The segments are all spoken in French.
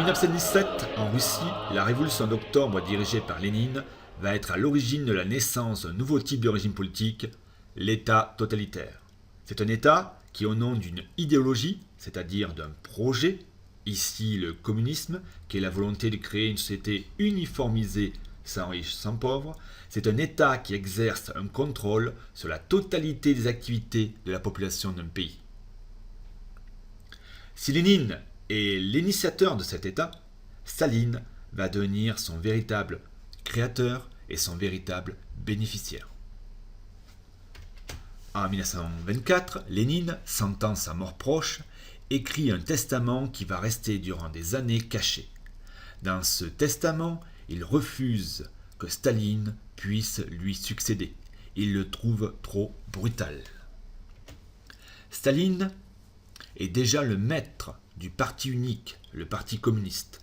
1917, en Russie, la révolution d'octobre dirigée par Lénine va être à l'origine de la naissance d'un nouveau type de régime politique, l'État totalitaire. C'est un État qui, au nom d'une idéologie, c'est-à-dire d'un projet, ici le communisme, qui est la volonté de créer une société uniformisée sans riches, sans pauvres, c'est un État qui exerce un contrôle sur la totalité des activités de la population d'un pays. Si Lénine est l'initiateur de cet État, Staline va devenir son véritable créateur et son véritable bénéficiaire. En 1924, Lénine, sentant sa mort proche, écrit un testament qui va rester durant des années caché. Dans ce testament, il refuse que Staline puisse lui succéder. Il le trouve trop brutal. Staline est déjà le maître du parti unique, le parti communiste.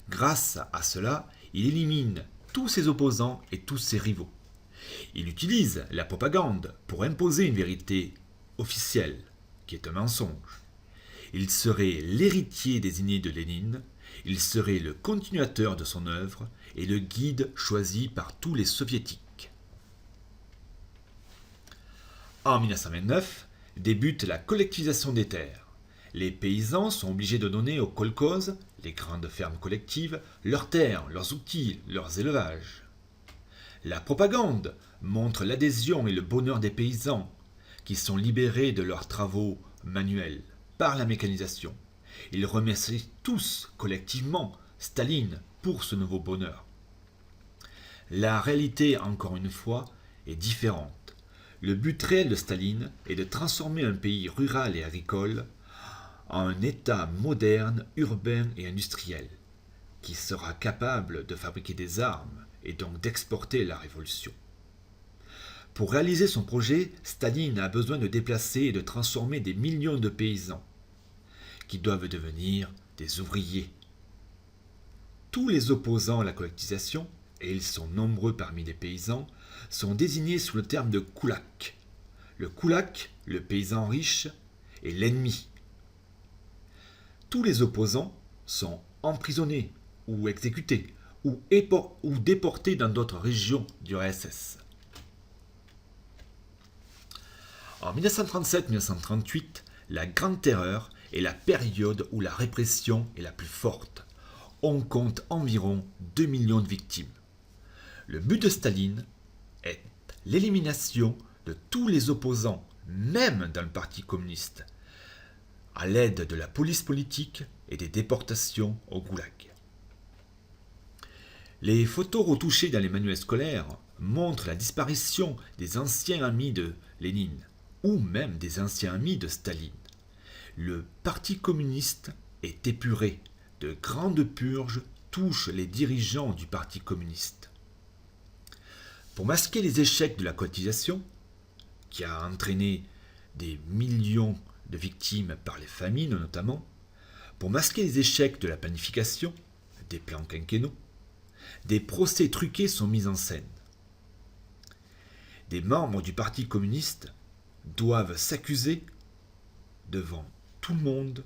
Grâce à cela, il élimine tous ses opposants et tous ses rivaux. Il utilise la propagande pour imposer une vérité officielle, qui est un mensonge. Il serait l'héritier désigné de Lénine, il serait le continuateur de son œuvre et le guide choisi par tous les soviétiques. En 1929, débute la collectivisation des terres. Les paysans sont obligés de donner aux kolkhozes, les grandes fermes collectives, leurs terres, leurs outils, leurs élevages. La propagande montre l'adhésion et le bonheur des paysans, qui sont libérés de leurs travaux manuels par la mécanisation. Ils remercient tous collectivement Staline pour ce nouveau bonheur. La réalité, encore une fois, est différente. Le but réel de Staline est de transformer un pays rural et agricole en un État moderne, urbain et industriel, qui sera capable de fabriquer des armes et donc d'exporter la révolution. Pour réaliser son projet, Staline a besoin de déplacer et de transformer des millions de paysans, qui doivent devenir des ouvriers. Tous les opposants à la collectivisation, et ils sont nombreux parmi les paysans, sont désignés sous le terme de koulak. Le koulak, le paysan riche, est l'ennemi. Tous les opposants sont emprisonnés ou exécutés ou déportés dans d'autres régions du RSS. En 1937-1938, la Grande Terreur est la période où la répression est la plus forte. On compte environ 2 millions de victimes. Le but de Staline est l'élimination de tous les opposants, même dans le Parti communiste, à l'aide de la police politique et des déportations au goulag. Les photos retouchées dans les manuels scolaires montrent la disparition des anciens amis de Lénine, ou même des anciens amis de Staline. Le Parti communiste est épuré, de grandes purges touchent les dirigeants du Parti communiste. Pour masquer les échecs de la collectivisation, qui a entraîné des millions de victimes par les famines notamment, pour masquer les échecs de la planification, des plans quinquennaux, des procès truqués sont mis en scène. Des membres du Parti communiste doivent s'accuser devant tout le monde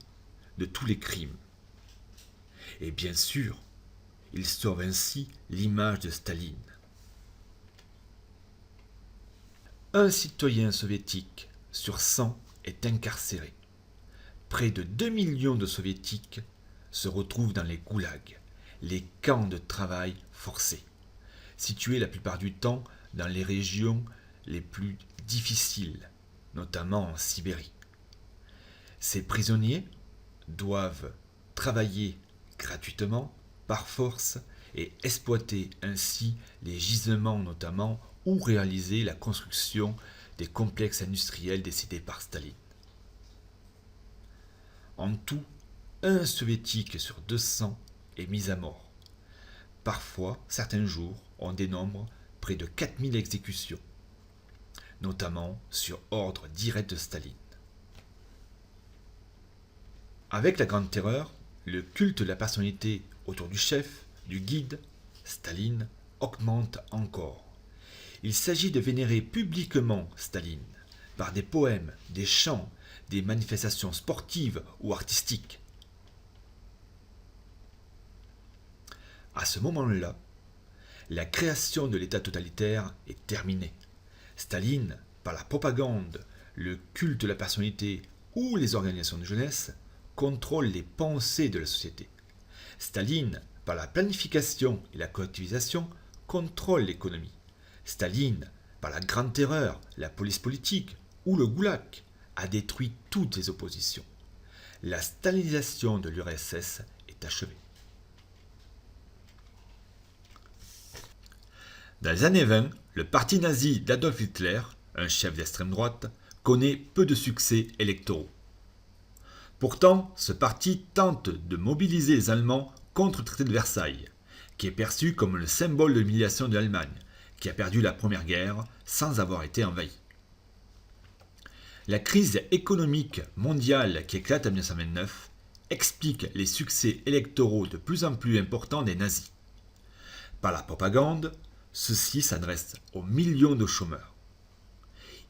de tous les crimes. Et bien sûr, ils sauvent ainsi l'image de Staline. Un citoyen soviétique sur 100 est incarcéré. Près de 2 millions de soviétiques se retrouvent dans les goulags, les camps de travail forcés, situés la plupart du temps dans les régions les plus difficiles, notamment en Sibérie. Ces prisonniers doivent travailler gratuitement, par force, et exploiter ainsi les gisements notamment ou réaliser la construction des complexes industriels décidés par Staline. En tout, un soviétique sur 200 est mis à mort. Parfois, certains jours, on dénombre près de 4000 exécutions, notamment sur ordre direct de Staline. Avec la Grande Terreur, le culte de la personnalité autour du chef, du guide, Staline, augmente encore. Il s'agit de vénérer publiquement Staline par des poèmes, des chants, des manifestations sportives ou artistiques. À ce moment-là, la création de l'État totalitaire est terminée. Staline, par la propagande, le culte de la personnalité ou les organisations de jeunesse, contrôle les pensées de la société. Staline, par la planification et la collectivisation, contrôle l'économie. Staline, par la Grande Terreur, la police politique ou le goulag, a détruit toutes les oppositions. La stalinisation de l'URSS est achevée. Dans les années 20, le parti nazi d'Adolf Hitler, un chef d'extrême droite, connaît peu de succès électoraux. Pourtant, ce parti tente de mobiliser les Allemands contre le traité de Versailles, qui est perçu comme le symbole de l'humiliation de l'Allemagne, qui a perdu la Première Guerre sans avoir été envahie. La crise économique mondiale qui éclate en 1929 explique les succès électoraux de plus en plus importants des nazis. Par la propagande, ceux-ci s'adressent aux millions de chômeurs.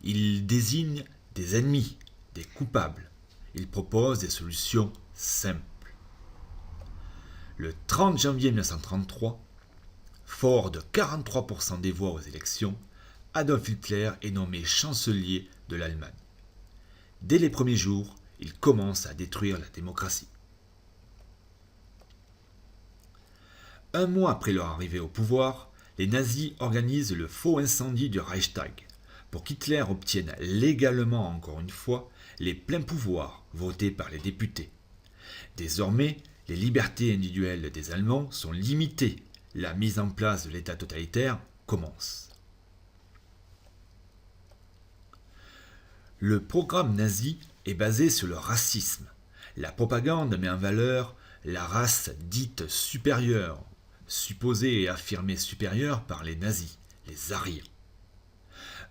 Ils désignent des ennemis, des coupables. Ils proposent des solutions simples. Le 30 janvier 1933, fort de 43% des voix aux élections, Adolf Hitler est nommé chancelier de l'Allemagne. Dès les premiers jours, il commence à détruire la démocratie. Un mois après leur arrivée au pouvoir, les nazis organisent le faux incendie du Reichstag pour qu'Hitler obtienne légalement encore une fois les pleins pouvoirs votés par les députés. Désormais, les libertés individuelles des Allemands sont limitées. La mise en place de l'État totalitaire commence. Le programme nazi est basé sur le racisme. La propagande met en valeur la race dite supérieure, supposée et affirmée supérieure par les nazis, les Aryens.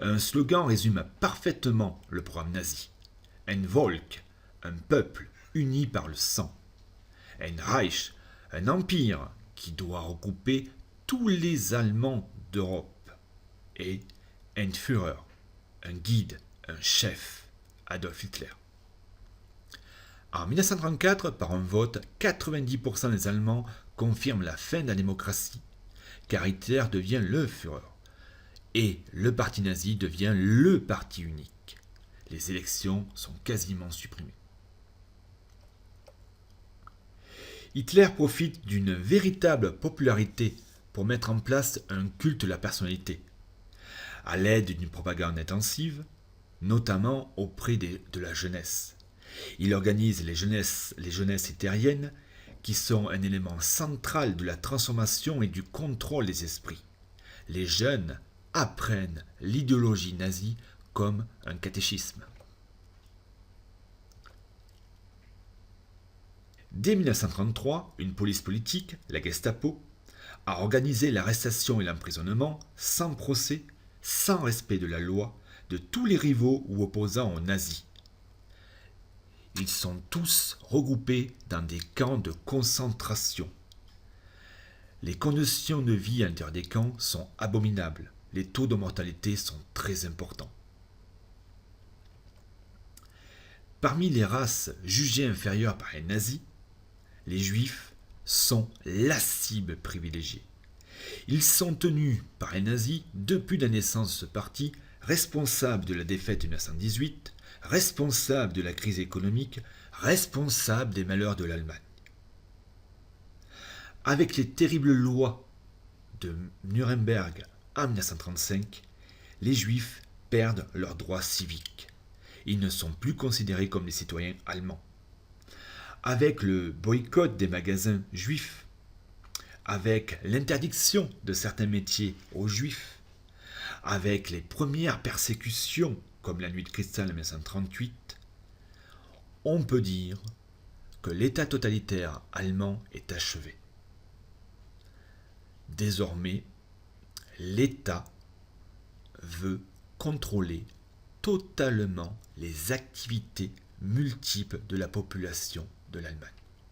Un slogan résume parfaitement le programme nazi. Ein Volk, un peuple uni par le sang. Ein Reich, un empire qui doit regrouper tous les Allemands d'Europe. Et Ein Führer, un guide, un chef, Adolf Hitler. En 1934, par un vote, 90% des Allemands confirment la fin de la démocratie, car Hitler devient le Führer, et le parti nazi devient le parti unique. Les élections sont quasiment supprimées. Hitler profite d'une véritable popularité pour mettre en place un culte de la personnalité, à l'aide d'une propagande intensive, notamment auprès de la jeunesse. Il organise les jeunesses hitlériennes, qui sont un élément central de la transformation et du contrôle des esprits. Les jeunes apprennent l'idéologie nazie comme un catéchisme. Dès 1933, une police politique, la Gestapo, a organisé l'arrestation et l'emprisonnement sans procès, sans respect de la loi, de tous les rivaux ou opposants aux nazis. Ils sont tous regroupés dans des camps de concentration. Les conditions de vie à l'intérieur des camps sont abominables. Les taux de mortalité sont très importants. Parmi les races jugées inférieures par les nazis, les juifs sont la cible privilégiée. Ils sont tenus par les nazis depuis la naissance de ce parti, responsables de la défaite de 1918, responsables de la crise économique, responsables des malheurs de l'Allemagne. Avec les terribles lois de Nuremberg en 1935, les Juifs perdent leurs droits civiques. Ils ne sont plus considérés comme des citoyens allemands. Avec le boycott des magasins juifs, avec l'interdiction de certains métiers aux Juifs, avec les premières persécutions comme la Nuit de Cristal en 1938, on peut dire que l'État totalitaire allemand est achevé. Désormais, l'État veut contrôler totalement les activités multiples de la population de l'Allemagne.